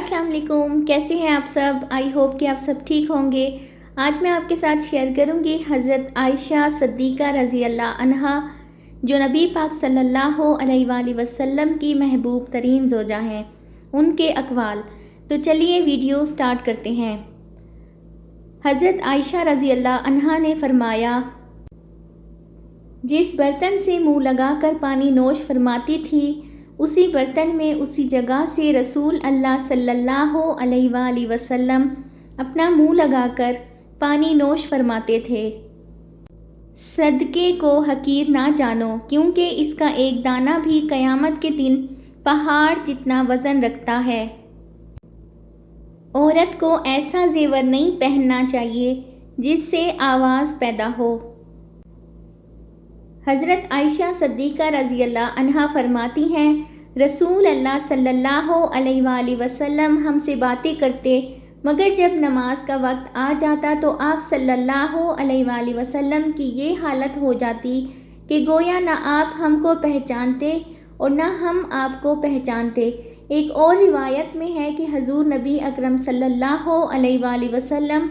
अस्सलाम वालेकुम, कैसे हैं आप सब। आई होप कि आप सब ठीक होंगे। आज मैं आपके साथ शेयर करूंगी हज़रत आयशा सिद्दीक़ा रज़ी अल्लाह अन्हा, जो नबी पाक सल्लल्लाहु अलैहि वसल्लम की महबूब तरीन ज़ौजा हैं, उनके अक़वाल। तो चलिए वीडियो स्टार्ट करते हैं। हज़रत आयशा रज़ी अल्लाह अन्हा ने फरमाया, जिस बर्तन से मुँह लगाकर पानी नोश फरमाती थी, उसी बर्तन में उसी जगह से रसूल अल्लाह सल्लल्लाहु अलैहि वसल्लम अपना मुँह लगाकर पानी नोश फरमाते थे। सदके को हकीर ना जानो, क्योंकि इसका एक दाना भी क़यामत के दिन पहाड़ जितना वज़न रखता है। औरत को ऐसा ज़ेवर नहीं पहनना चाहिए जिससे आवाज़ पैदा हो। हज़रत आयशा सिद्दीक़ा रज़ी अल्लाह अन्हा फरमाती हैं, रसूल अल्लाह सल्लल्लाहु अलैहि वसल्लम हमसे बातें करते, मगर जब नमाज का वक्त आ जाता तो आप सल्लल्लाहु अलैहि वसल्लम की ये हालत हो जाती कि गोया ना आप हमको पहचानते और ना हम आपको पहचानते। एक और रिवायत में है कि हजूर नबी अकरम सल्लल्लाहु अलैहि वसल्लम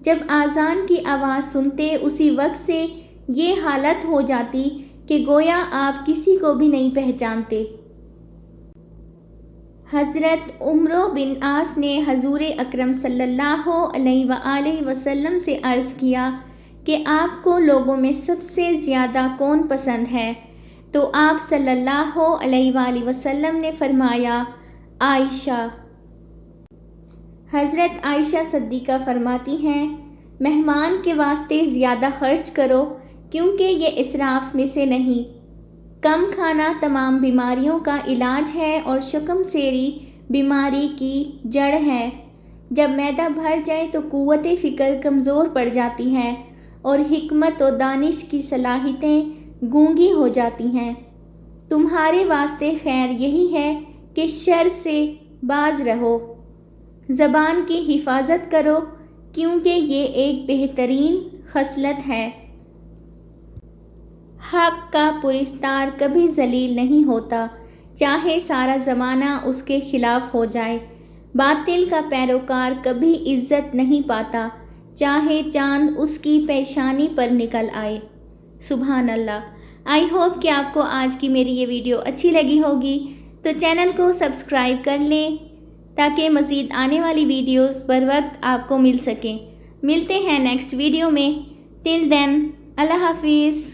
जब आज़ान की आवाज़ सुनते, उसी वक्त से ये हालत हो जाती कि गोया आप किसी को भी नहीं पहचानते। हज़रत उम्र बिन आस ने हजूर अकरम सल्लल्लाहु अलैहि वसल्लम से अर्ज़ किया कि आपको लोगों में सबसे ज़्यादा कौन पसंद है, तो आप सल्लल्लाहु अलैहि वसल्लम ने फरमाया, आयशा। हज़रत आयशा सिद्दीक़ा फरमाती हैं, मेहमान के वास्ते ज़्यादा खर्च करो, क्योंकि ये इसराफ में से नहीं। कम खाना तमाम बीमारियों का इलाज है और शकम सेरी बीमारी की जड़ है। जब मैदा भर जाए तो कुव्वत फ़िक्र कमज़ोर पड़ जाती है और हिकमत और दानिश की सलाहियतें गूंगी हो जाती हैं। तुम्हारे वास्ते खैर यही है कि शर से बाज रहो, ज़बान की हिफाजत करो, क्योंकि ये एक बेहतरीन खसलत है। हक़ का पुरस्तार कभी जलील नहीं होता, चाहे सारा ज़माना उसके खिलाफ हो जाए। बातिल का पैरोकार कभी इज़्ज़त नहीं पाता, चाहे चांद उसकी पेशानी पर निकल आए। सुभान अल्लाह। आई होप कि आपको आज की मेरी ये वीडियो अच्छी लगी होगी, तो चैनल को सब्सक्राइब कर लें ताकि मज़ीद आने वाली वीडियोस बर वक्त आपको मिल सकें। मिलते हैं नेक्स्ट वीडियो में। टिल देन, अल्लाह हाफिज़।